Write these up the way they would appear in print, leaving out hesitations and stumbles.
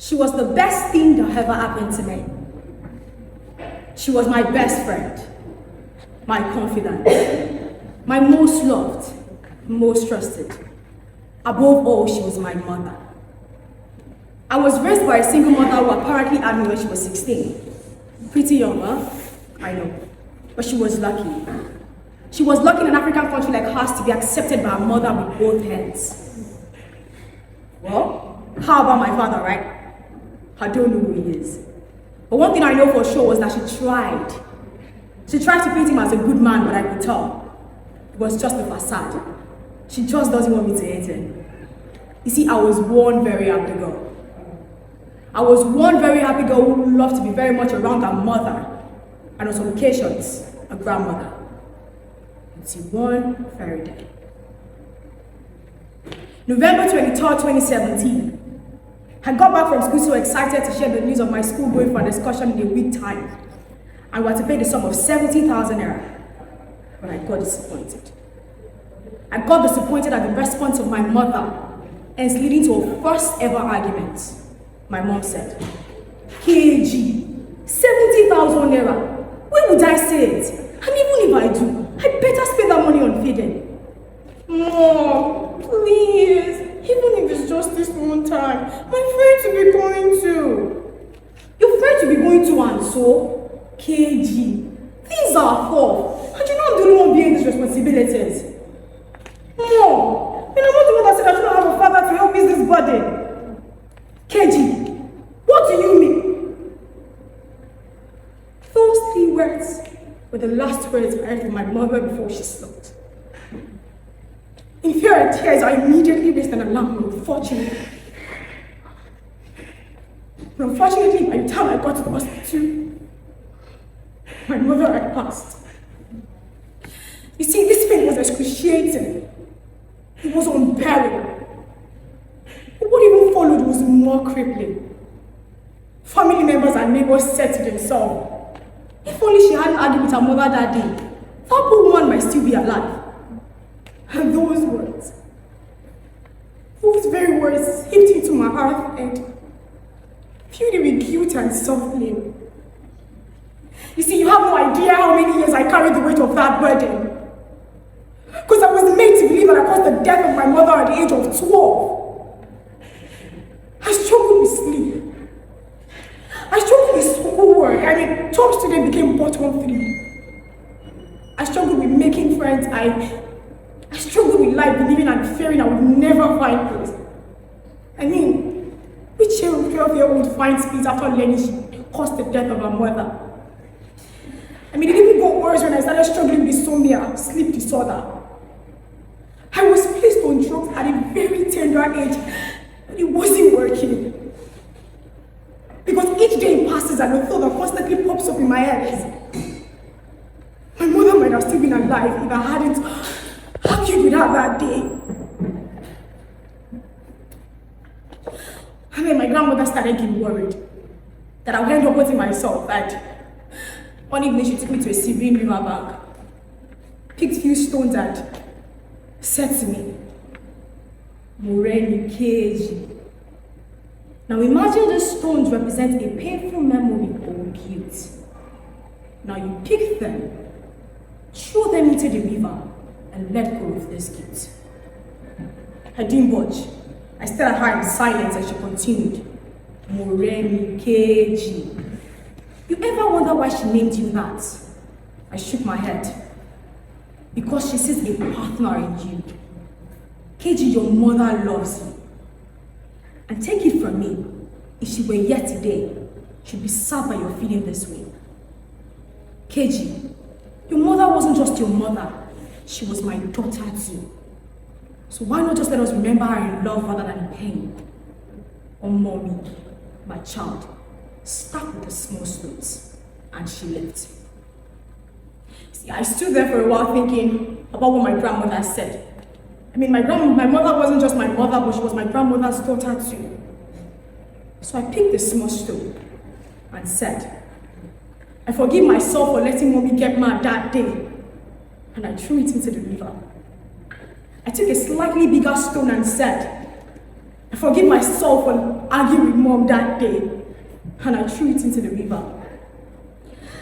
She was the best thing that ever happened to me. She was my best friend, my confidant, my most loved, most trusted. Above all, she was my mother. I was raised by a single mother who apparently had me when she was 16. Pretty young, huh? I know. But she was lucky. She was lucky in an African country like hers to be accepted by a mother with both hands. Well, how about my father, right? I don't know who he is. But one thing I know for sure was that she tried. She tried to paint him as a good man, but I could tell. It was just a facade. She just doesn't want me to hate him. You see, I was one very happy girl. I was one very happy girl who loved to be very much around her mother, and on some occasions, a grandmother. Until one very day. November 23rd, 2017. I got back from school so excited to share the news of my school going for an excursion in a week time. I was to pay the sum of 70,000 naira, but I got disappointed. I got disappointed at the response of my mother, and it's leading to a first ever argument. My mom said, KG, 70,000 naira. Where would I say it? And even if I do, I'd better spend that money on feeding. Mom, please. Even if it's just this one time, my friends will be going to. Your friends will be going to, and so? KG, things are tough. And you know I'm the only one bearing these responsibilities. Mom, and I'm not the one that said I shouldn't have a father to help ease this burden. KG, what do you mean? Those three words were the last words I heard from my mother before she slept. In fear and tears, I immediately raised an alarm, unfortunately. But unfortunately, by the time I got to the hospital, my mother had passed. You see, this pain was excruciating. It was unbearable. But what even followed was more crippling. Family members and neighbors said to themselves, if only she hadn't argued with her mother that day, that poor woman might still be alive. And those very words hit into my heart and filled it with guilt and self-blame. You see, you have no idea how many years I carried the weight of that burden. Because I was made to believe that I caused the death of my mother at the age of 12. I struggled with sleep. I struggled with schoolwork. I mean, top student became bottom 3. I struggled with making friends. I struggled with life, believing and fearing I would never find peace. I mean, which 12-year-old finds peace after learning she caused the death of her mother? I mean, it even got worse when I started struggling with insomnia, sleep disorder. I was placed on drugs at a very tender age, but it wasn't working. Because each day passes and the thought that constantly pops up in my head is, my mother might have still been alive if I hadn't argued with her that day. And then my grandmother started getting worried that I would end up hurting myself. And one evening she took me to a serene riverbank, picked a few stones and said to me, Moreni KG. Now imagine these stones represent a painful memory or guilt. Now you pick them, throw them into the river, and let go of this guilt. I didn't budge. I stared at her in silence and she continued, Moremi KG. You ever wonder why she named you that? I shook my head. Because she sees a partner in you. KG, your mother loves you. And take it from me, if she were here today, she'd be sad by your feeling this way. KG, your mother wasn't just your mother, she was my daughter too. So why not just let us remember her in love rather than in pain? Oh, mommy, my child, stuck with the small stones, and she left. See, I stood there for a while thinking about what my grandmother said. I mean, my mother wasn't just my mother, but she was my grandmother's daughter too. So I picked the small stone and said, I forgive myself for letting mommy get mad that day. And I threw it into the river. I took a slightly bigger stone and said, I forgive myself for arguing with mom that day, and I threw it into the river.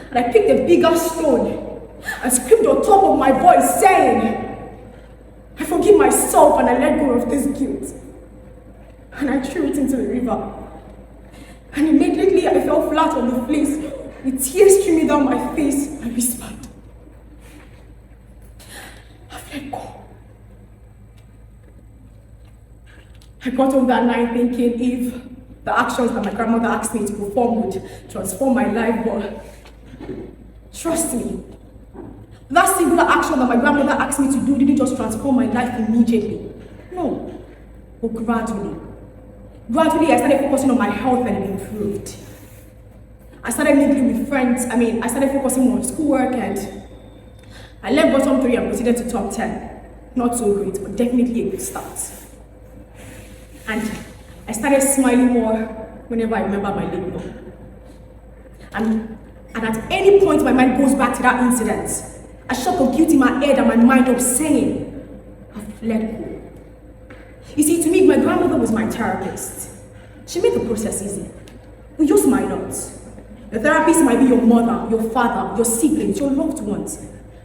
And I picked a bigger stone and screamed on top of my voice, saying, I forgive myself and I let go of this guilt. And I threw it into the river. And immediately I fell flat on the place with tears streaming down my face. I whispered, I've let go. I got home that night thinking if the actions that my grandmother asked me to perform would transform my life, but trust me, that singular action that my grandmother asked me to do didn't just transform my life immediately. No, but gradually. Gradually, I started focusing on my health and it improved. I started mingling with friends. I started focusing more on schoolwork, and I left bottom 3 and proceeded to top 10. Not so great, but definitely a good start. And I started smiling more whenever I remember my late mom. And at any point my mind goes back to that incident, I shut the guilt in my head and my mind up saying, I've let go. You see, to me, my grandmother was my therapist. She made the process easy. But yours might not. The therapist might be your mother, your father, your siblings, your loved ones.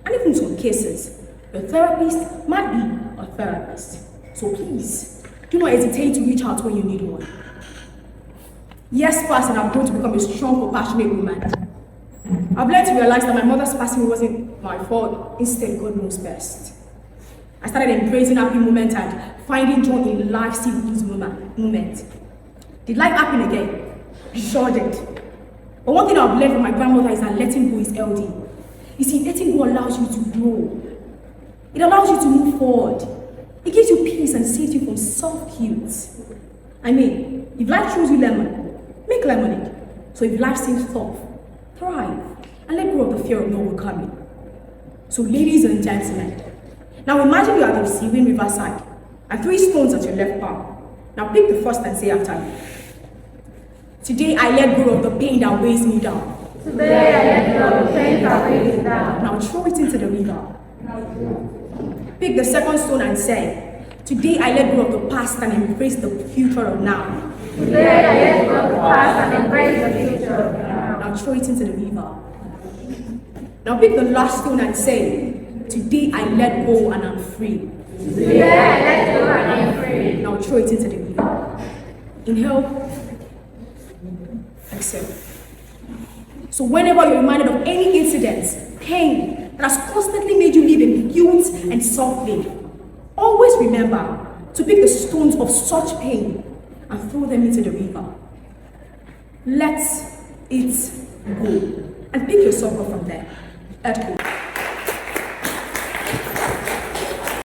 And even in some cases, the therapist might be a therapist. So please, do not hesitate to reach out when you need one. Yes, passing, I'm going to become a strong, compassionate woman. I've learned to realize that my mother's passing wasn't my fault. Instead, God knows best. I started embracing happy moments and finding joy in life's simple moments. Did life happen again? Sure did. But one thing I've learned from my grandmother is that letting go is healthy. You see, letting go allows you to grow. It allows you to move forward. It gives you peace and saves you from self-guilt. If life throws you lemon, make lemonade. So if life seems tough, thrive and let go of the fear of not overcoming. So ladies and gentlemen, now imagine you are at the receiving riverside and 3 stones at your left palm. Now pick the first and say after me. Today I let go of the pain that weighs me down. Today I let go of the pain that weighs me down. Now throw it into the river. Pick the second stone and say, today I let go of the past and embrace the future of now. Today I let go of the past and embrace the future of now. Now throw it into the river. Now pick the last stone and say, today I let go and I'm free. Today I let go and I'm free. Now throw it into the river. Inhale. Exhale. So whenever you're reminded of any incidents, pain that has constantly made you live in guilt and self-blame, always remember to pick the stones of such pain and throw them into the river. Let it go. And pick yourself up from there. Let go.